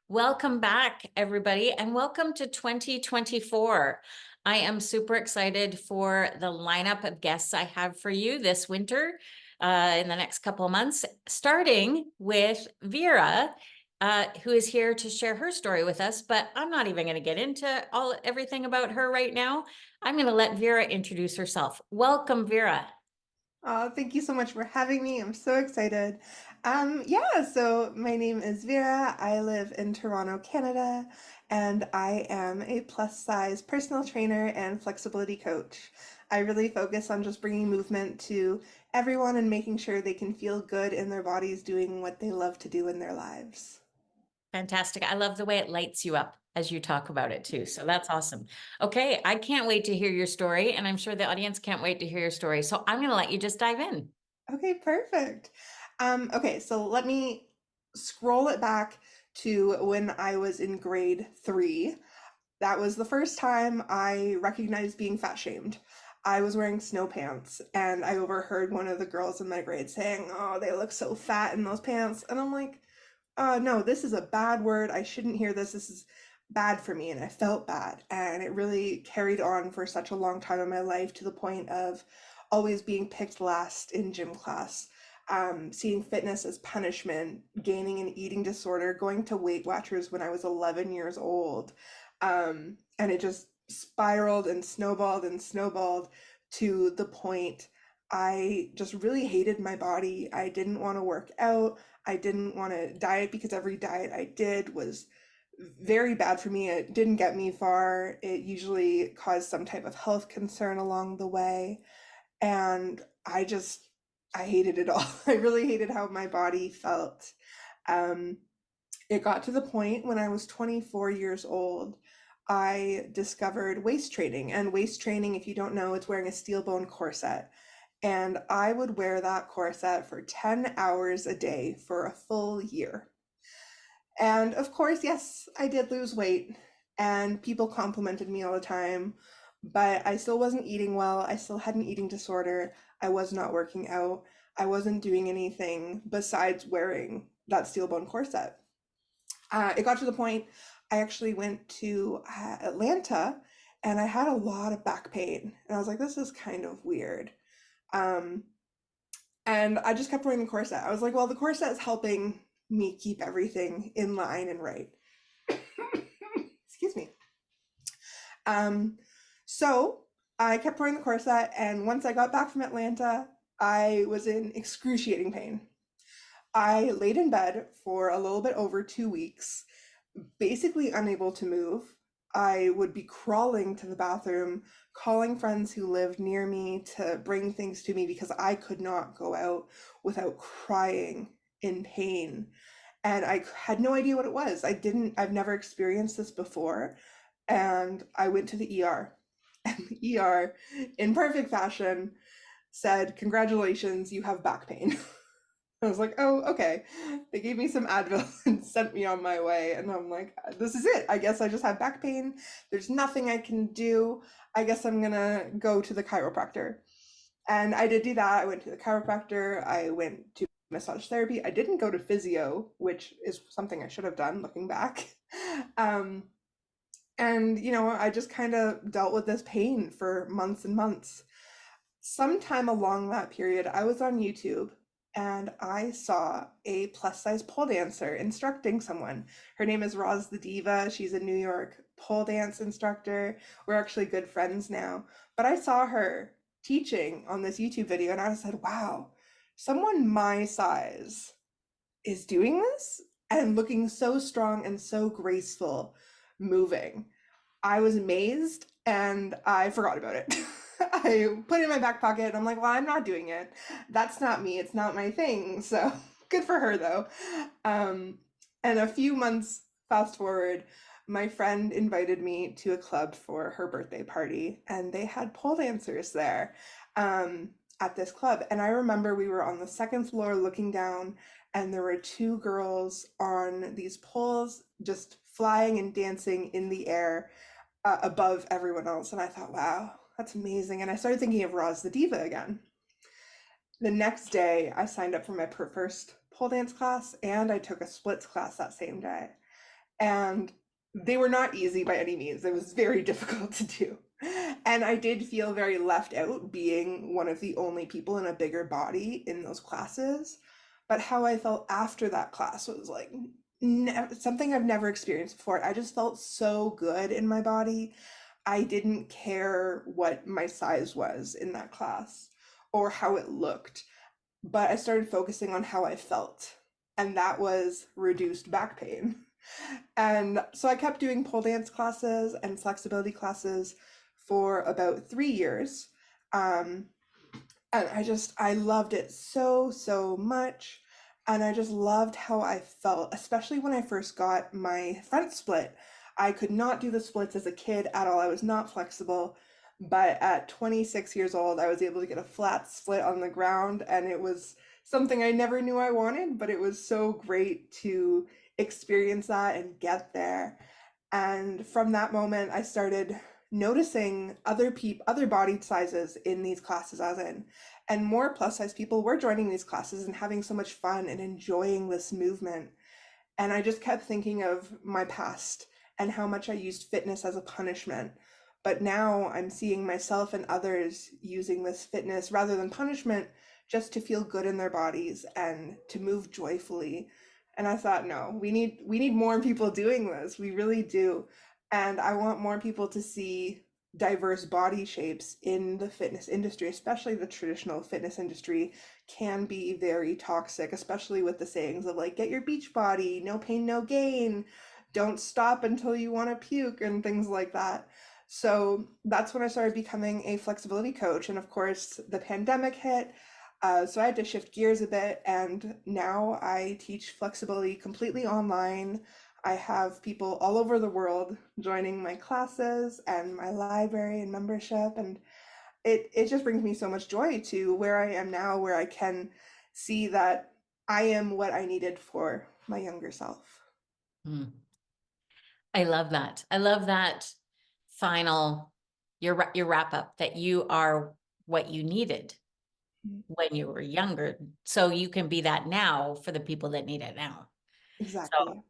Welcome back, everybody, and welcome to 2024. I am super excited for the lineup of guests I have for you this winter in the next couple of months, starting with Vera, who is here to share her story with us. But I'm not even going to get into everything about her right now. I'm going to let Vera introduce herself. Welcome, Vera. Thank you so much for having me. I'm so excited. So my name is Vera. I live in Toronto, Canada, and I am a plus size personal trainer and flexibility coach. I really focus on just bringing movement to everyone and making sure they can feel good in their bodies doing what they love to do in their lives. Fantastic. I love the way it lights you up as you talk about it too. So that's awesome. Okay, I can't wait to hear your story, and I'm sure the audience can't wait to hear your story. So I'm going to let you just dive in. Okay, perfect. So let me scroll it back to when I was in grade 3. That was the first time I recognized being fat shamed. I was wearing snow pants and I overheard one of the girls in my grade saying, "Oh, they look so fat in those pants." And I'm like, no, this is a bad word. I shouldn't hear this. This is bad for me." And I felt bad. And it really carried on for such a long time in my life to the point of always being picked last in gym class, seeing fitness as punishment, gaining an eating disorder, going to Weight Watchers when I was 11 years old. And it just spiraled and snowballed to the point I just really hated my body. I didn't want to work out. I didn't want to diet because every diet I did was very bad for me. It didn't get me far. It usually caused some type of health concern along the way. And I hated it all. I really hated how my body felt. Um, it got to the point when I was 24 years old, I discovered waist training. And waist training, if you don't know, it's wearing a steel bone corset. And I would wear that corset for 10 hours a day for a full year. And of course, yes, I did lose weight, and people complimented me all the time, but I still wasn't eating well. I still had an eating disorder. I was not working out. I wasn't doing anything besides wearing that steel bone corset. It got to the point I actually went to Atlanta and I had a lot of back pain. And I was like, this is kind of weird. Um, and I just kept wearing the corset. I was like, well, the corset is helping me keep everything in line and right. Excuse me. Um, so I kept wearing the corset, and once I got back from Atlanta, I was in excruciating pain. I laid in bed for a little bit over 2 weeks, basically unable to move. I would be crawling to the bathroom, calling friends who lived near me to bring things to me because I could not go out without crying in pain. And I had no idea what it was. I've never experienced this before. And I went to the ER. And the ER, in perfect fashion, said, "Congratulations, you have back pain." I was like, "Oh, okay." They gave me some Advil and sent me on my way. And I'm like, this is it. I guess I just have back pain. There's nothing I can do. I guess I'm gonna go to the chiropractor. And I did do that. I went to the chiropractor. I went to massage therapy. I didn't go to physio, which is something I should have done looking back. Um, and I just kind of dealt with this pain for months and months. Sometime along that period, I was on YouTube and I saw a plus size pole dancer instructing someone. Her name is Roz the Diva. She's a New York pole dance instructor. We're actually good friends now. But I saw her teaching on this YouTube video and I said, wow, someone my size is doing this and looking so strong and so graceful moving. I was amazed and I forgot about it. I put it in my back pocket and I'm like, well, I'm not doing it. That's not me. It's not my thing. So good for her though. Um, and a few months fast forward, my friend invited me to a club for her birthday party and they had pole dancers there at this club. And I remember we were on the second floor looking down and there were two girls on these poles just flying and dancing in the air above everyone else. And I thought, wow, that's amazing. And I started thinking of Roz the Diva again. The next day, I signed up for my first pole dance class and I took a splits class that same day. And they were not easy by any means. It was very difficult to do. And I did feel very left out being one of the only people in a bigger body in those classes. But how I felt after that class was like something I've never experienced before. I just felt so good in my body. I didn't care what my size was in that class or how it looked, but I started focusing on how I felt, and that was reduced back pain. And so I kept doing pole dance classes and flexibility classes for about 3 years. Um, and I loved it so, so much. And I just loved how I felt, especially when I first got my front split. I could not do the splits as a kid at all. I was not flexible. But at 26 years old, I was able to get a flat split on the ground, and it was something I never knew I wanted, but it was so great to experience that and get there. And from that moment, I started noticing other body sizes in these classes I was in, and more plus size people were joining these classes and having so much fun and enjoying this movement. And I just kept thinking of my past and how much I used fitness as a punishment. But now I'm seeing myself and others using this fitness rather than punishment, just to feel good in their bodies and to move joyfully. And I thought, no, we need more people doing this. We really do. And I want more people to see diverse body shapes in the fitness industry, especially the traditional fitness industry can be very toxic, especially with the sayings of like, get your beach body, no pain, no gain, don't stop until you want to puke, and things like that. So that's when I started becoming a flexibility coach. And of course, the pandemic hit. So I had to shift gears a bit. And now I teach flexibility completely online. I have people all over the world joining my classes and my library and membership. And it just brings me so much joy to where I am now, where I can see that I am what I needed for my younger self. Mm. I love that. I love that final, your wrap up, that you are what you needed when you were younger. So you can be that now for the people that need it now. So Exactly.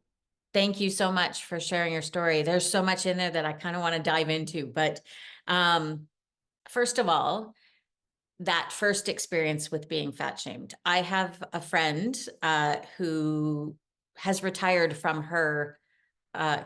thank you so much for sharing your story. There's so much in there that I kind of want to dive into, but um, first of all, that first experience with being fat shamed. I have a friend who has retired from her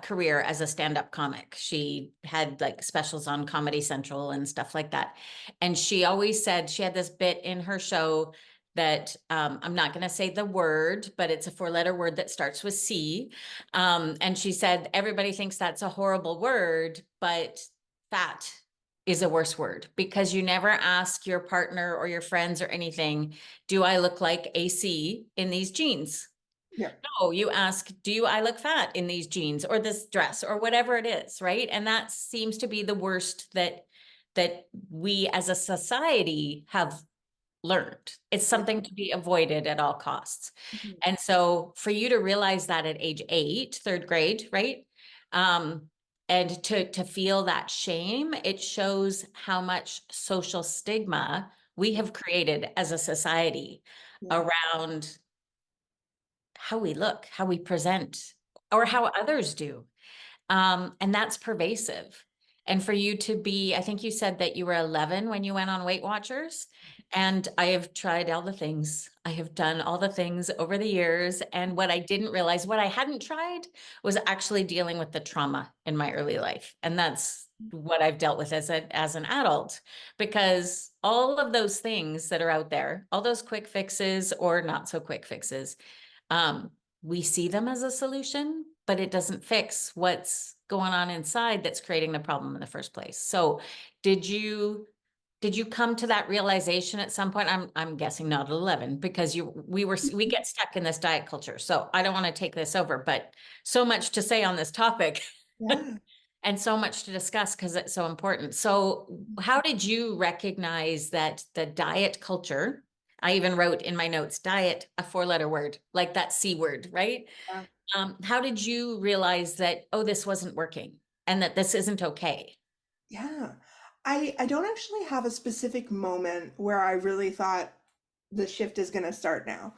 career as a stand-up comic. She had like specials on Comedy Central and stuff like that. And she always said she had this bit in her show that I'm not going to say the word, but it's a four-letter word that starts with C. And she said, everybody thinks that's a horrible word, but fat is a worse word because you never ask your partner or your friends or anything, do I look like AC in these jeans? Yeah. No, you ask, I look fat in these jeans or this dress or whatever it is, right? And that seems to be the worst that we as a society have learned. It's Yeah. something to be avoided at all costs. Mhm. And so for you to realize that at age 8, third grade, right? Um, and to feel that shame, it shows how much social stigma we have created as a society Yeah. around how we look, how we present, or how others do. And that's pervasive. And for you to be, I think you said that you were 11 when you went on Weight Watchers. And I have tried all the things. I have done all the things over the years. And what I didn't realize, what I hadn't tried was actually dealing with the trauma in my early life. And that's what I've dealt with as an adult, because all of those things that are out there, all those quick fixes or not so quick fixes, um, we see them as a solution, but it doesn't fix what's going on inside that's creating the problem in the first place. So did you come to that realization at some point? I'm guessing not at 11 because we get stuck in this diet culture. So I don't want to take this over, but so much to say on this topic Yeah. and so much to discuss because it's so important. So how did you recognize that the diet culture, I even wrote in my notes, diet, a four-letter word, like that C word, right? Yeah. How did you realize that, oh, this wasn't working and that this isn't okay? Yeah. I don't actually have a specific moment where I really thought the shift is going to start now.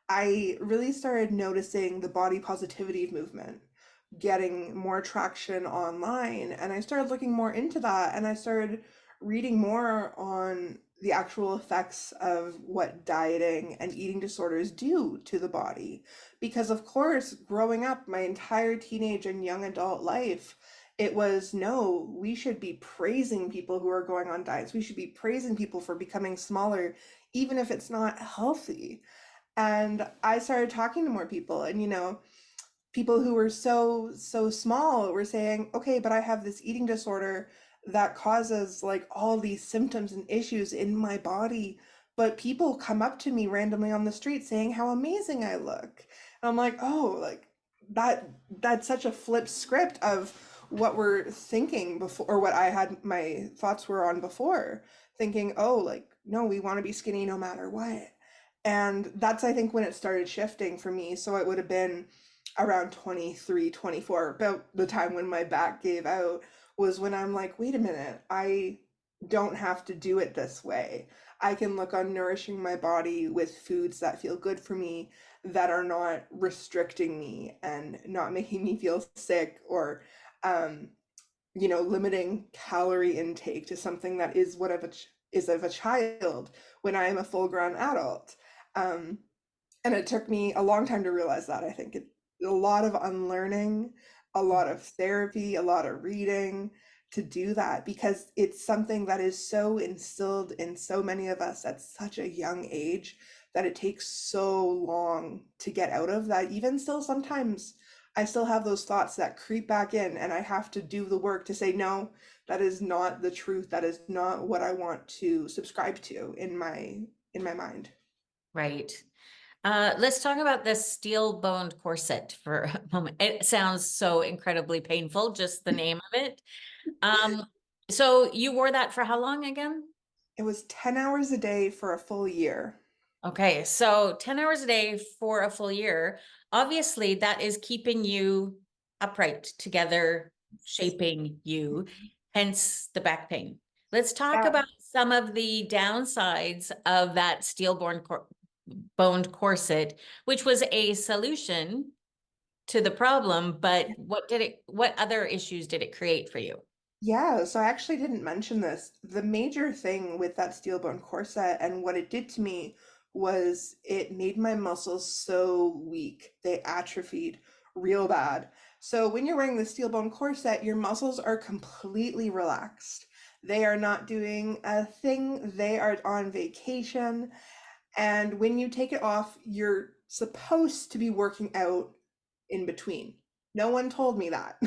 I really started noticing the body positivity movement getting more traction online. And I started looking more into that, and I started reading more on the actual effects of what dieting and eating disorders do to the body. Because, of course, growing up my entire teenage and young adult life, it was no, we should be praising people who are going on diets. We should be praising people for becoming smaller, even if it's not healthy. And I started talking to more people, and people who were so small were saying, okay, but I have this eating disorder that causes like all these symptoms and issues in my body, but people come up to me randomly on the street saying how amazing I look. And I'm like, oh, like that's such a flip script of what we're thinking before, or what I had my thoughts were on before, thinking, oh, like, no, we want to be skinny no matter what. And that's, I think, when it started shifting for me. So it would have been around 23, 24, about the time when my back gave out, was when I'm like, wait a minute, I don't have to do it this way. I can look on nourishing my body with foods that feel good for me, that are not restricting me and not making me feel sick, or um, limiting calorie intake to something that is what of a is of a child when I am a full-grown adult. Um, and it took me a long time to realize that. I think a lot of unlearning, a lot of therapy, a lot of reading to do that, because it's something that is so instilled in so many of us at such a young age, that it takes so long to get out of that. Even still, sometimes I still have those thoughts that creep back in, and I have to do the work to say, no, that is not the truth. That is not what I want to subscribe to in my mind. Right. Let's talk about this steel-boned corset for a moment. It sounds so incredibly painful, just the name of it. Um, so you wore that for how long again? It was 10 hours a day for a full year. Okay, so 10 hours a day for a full year. Obviously, that is keeping you upright together, shaping you, hence the back pain. Let's talk Yeah. about some of the downsides of that boned corset, which was a solution to the problem, but what other issues did it create for you? Yeah, so I actually didn't mention this. The major thing with that steel bone corset and what it did to me was it made my muscles so weak. They atrophied real bad. So when you're wearing the steel bone corset, your muscles are completely relaxed. They are not doing a thing. They are on vacation. And when you take it off, you're supposed to be working out in between. No one told me that.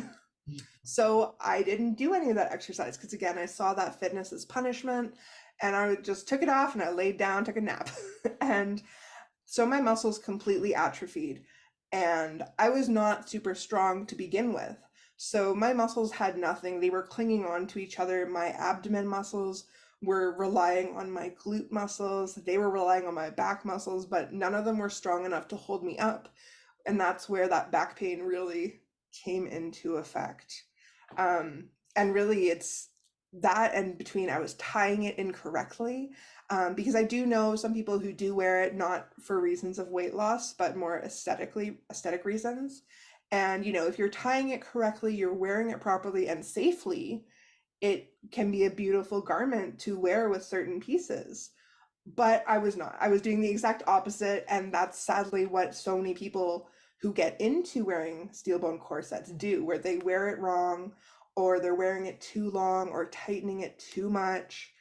So I didn't do any of that exercise because, again, I saw that fitness as punishment, and I just took it off and I laid down, took a nap. And so my muscles completely atrophied, and I was not super strong to begin with. So my muscles had nothing. They were clinging on to each other. My abdomen muscles were relying on my glute muscles. They were relying on my back muscles, but none of them were strong enough to hold me up. And that's where that back pain really came into effect. And really, it's that, and between I was tying it incorrectly, because I do know some people who do wear it not for reasons of weight loss, but more aesthetic reasons. And if you're tying it correctly, you're wearing it properly and safely, it can be a beautiful garment to wear with certain pieces. But I was not. I was doing the exact opposite, and that's sadly what so many people who get into wearing steel bone corsets do, where they wear it wrong, or they're wearing it too long, or tightening it too much,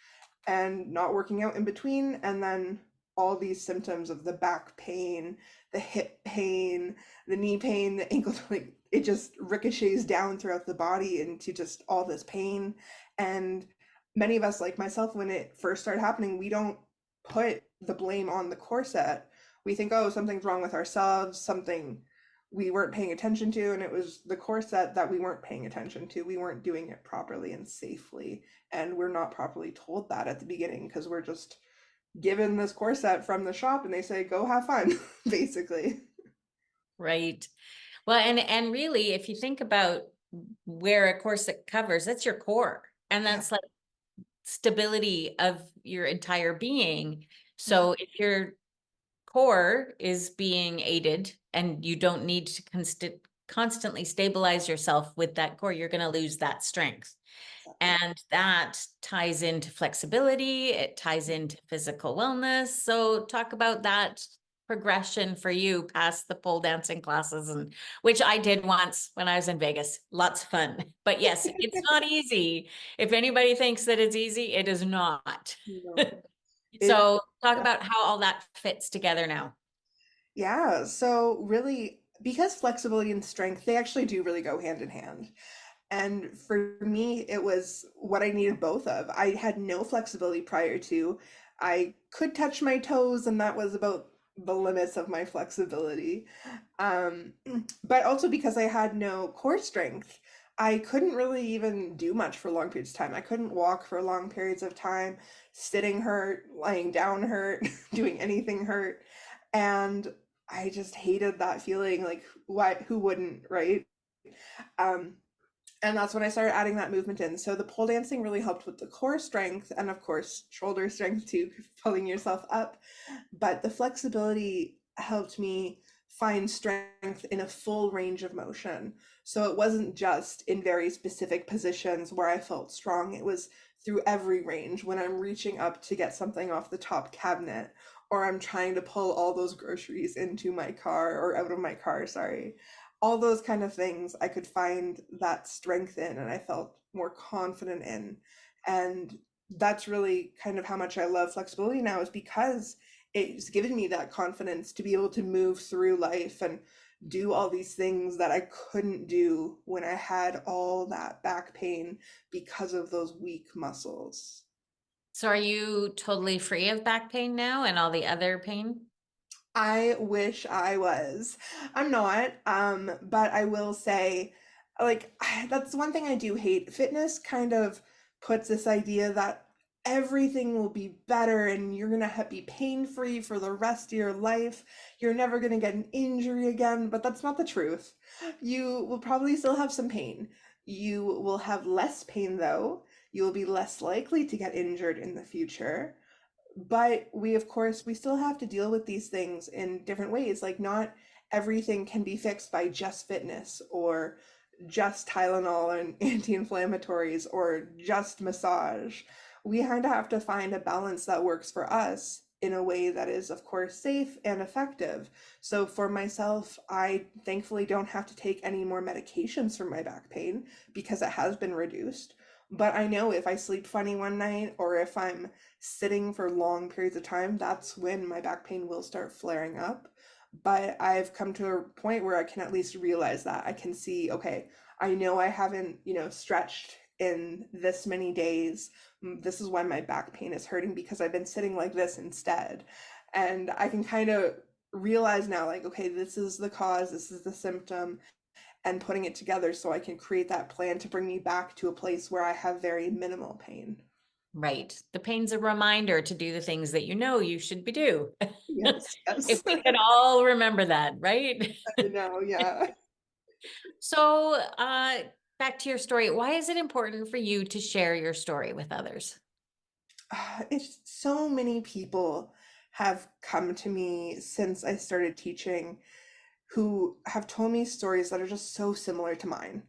and not working out in between. And then all these symptoms of the back pain, the hip pain, the knee pain, the ankle, like it just ricochets down throughout the body into just all this pain. And many of us, like myself, when it first started happening, we don't put the blame on the corset. We think, oh, something's wrong with ourselves, something we weren't paying attention to, and it was the corset that we weren't paying attention to. We weren't doing it properly and safely, and we're not properly told that at the beginning, because we're just given this corset from the shop and they say, go have fun, basically. Right. Well, and really, if you think about where a corset covers, that's your core, and Yeah. that's like stability of your entire being. Yeah. So if your core is being aided and you don't need to constantly stabilize yourself with that core, you're going to lose that strength. Exactly. And that ties into flexibility, it ties into physical wellness. So talk about that progression for you past the pole dancing classes, and which I did once when I was in Vegas. Lots of fun. But yes, it's not easy. If anybody thinks that it's easy, it is not. No. It, So talk about how all that fits together now. yeah, so really, because flexibility and strength, they actually do really go hand in hand. And for me, it was what I needed both of. I had no flexibility prior to. I could touch my toes, and that was about the limits of my flexibility. Um, but also because I had no core strength, I couldn't really even do much for long periods of time. I couldn't walk for long periods of time. Sitting hurt, lying down hurt, doing anything hurt. And I just hated that feeling. Like, why, who wouldn't, right? Um, and that's when I started adding that movement in. So the pole dancing really helped with the core strength and of course shoulder strength too, pulling yourself up. But the flexibility helped me find strength in a full range of motion. So it wasn't just in very specific positions where I felt strong. It was through every range when I'm reaching up to get something off the top cabinet, or I'm trying to pull all those groceries into my car or out of my car, sorry, all those kind of things I could find that strength in and I felt more confident in. And that's really kind of how much I love flexibility now, is because it's given me that confidence to be able to move through life and do all these things that I couldn't do when I had all that back pain because of those weak muscles. So are you totally free of back pain now and all the other pain? I wish I was. I'm not, but I will say, like, that's one thing I do hate. Fitness kind of puts this idea that everything will be better and you're gonna be pain-free for the rest of your life. You're never gonna get an injury again, but that's not the truth. You will probably still have some pain. You will have less pain though. You will be less likely to get injured in the future. But we, of course, we still have to deal with these things in different ways. Like, not everything can be fixed by just fitness or just Tylenol and anti-inflammatories or just massage. We kind of have to find a balance that works for us in a way that is, of course, safe and effective. So for myself, I thankfully don't have to take any more medications for my back pain because it has been reduced. But I know if I sleep funny one night or if I'm sitting for long periods of time, that's when my back pain will start flaring up. But I've come to a point where I can at least realize that. I can see, okay, I know I haven't, stretched in this many days. This is when my back pain is hurting because I've been sitting like this instead. And I can kind of realize now, like, okay, this is the cause, this is the symptom, and putting it together so I can create that plan to bring me back to a place where I have very minimal pain. Right. The pain's a reminder to do the things that you know you should be do. Yes, If yes. we could all remember that, right? I know, yeah. So, back to your story. Why is it important for you to share your story with others? It's so many people have come to me since I started teaching who have told me stories that are just so similar to mine,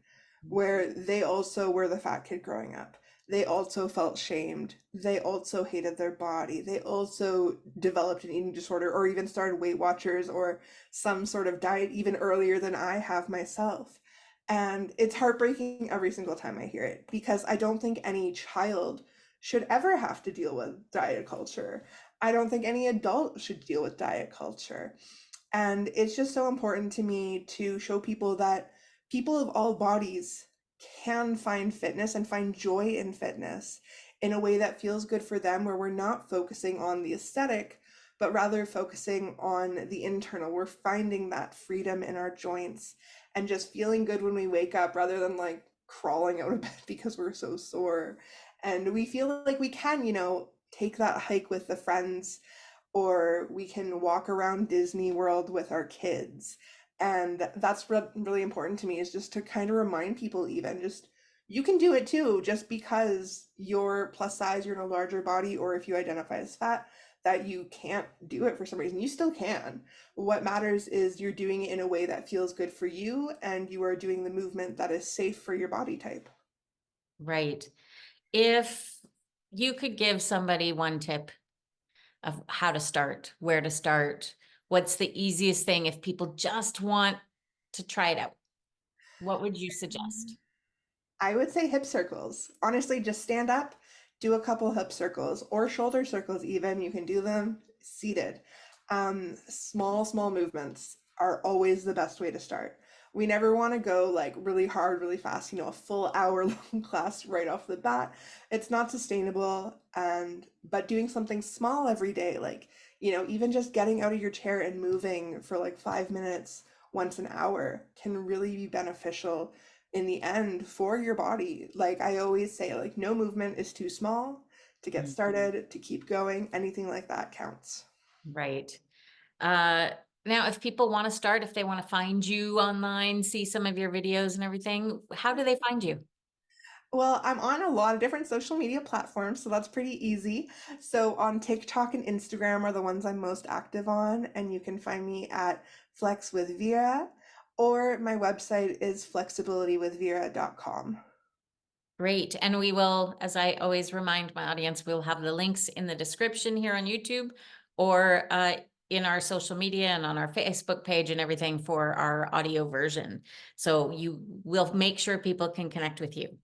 where they also were the fat kid growing up. They also felt shamed. They also hated their body. They also developed an eating disorder or even started Weight Watchers or some sort of diet even earlier than I have myself. And it's heartbreaking every single time I hear it because I don't think any child should ever have to deal with diet culture. I don't think any adult should deal with diet culture. And it's just so important to me to show people that people of all bodies can find fitness and find joy in fitness in a way that feels good for them, where we're not focusing on the aesthetic, but rather focusing on the internal. We're finding that freedom in our joints and just feeling good when we wake up rather than like crawling out of bed because we're so sore. And we feel like we can, take that hike with the friends, or we can walk around Disney World with our kids. And that's really important to me, is just to kind of remind people, even just you can do it too. Just because you're plus size, you're in a larger body, or if you identify as fat, that you can't do it for some reason. You still can. What matters is you're doing it in a way that feels good for you and you are doing the movement that is safe for your body type. Right. If you could give somebody one tip of how to start, where to start, what's the easiest thing if people just want to try it out? What would you suggest? I would say hip circles. Honestly, just stand up, do a couple hip circles or shoulder circles even. You can do them seated. Small movements are always the best way to start. We never want to go like really hard, really fast, a full hour long class right off the bat. It's not sustainable. And but doing something small every day, like, even just getting out of your chair and moving for like 5 minutes once an hour can really be beneficial in the end for your body. Like I always say, like no movement is too small to get Mm, started, to keep going. Anything like that counts. right. Uh, Now, if people want to start, if they want to find you online, see some of your videos and everything, how do they find you? Well, I'm on a lot of different social media platforms, so that's pretty easy. So on TikTok and Instagram are the ones I'm most active on, and you can find me at Flex with Vera, or my website is flexibilitywithvera.com. Great. And we will, as I always remind my audience, we'll have the links in the description here on YouTube or in our social media and on our Facebook page and everything for our audio version. So you will make sure people can connect with you.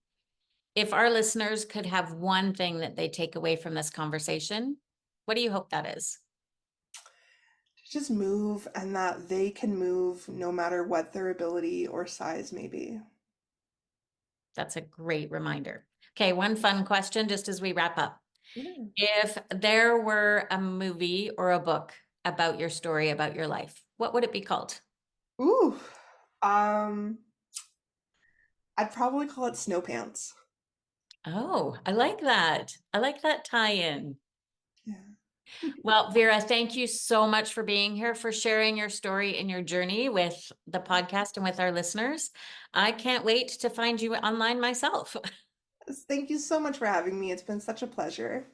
If our listeners could have one thing that they take away from this conversation, what do you hope that is? Just move, and that they can move no matter what their ability or size may be. That's a great reminder. Okay, one fun question just as we wrap up. Yeah. If there were a movie or a book about your story, about your life, what would it be called? Ooh, um, I'd probably call it Snow Pants. Oh, I like that. I like that tie-in. Yeah. Well, Vera, thank you so much for being here, for sharing your story and your journey with the podcast and with our listeners. I can't wait to find you online myself. Thank you so much for having me. It's been such a pleasure.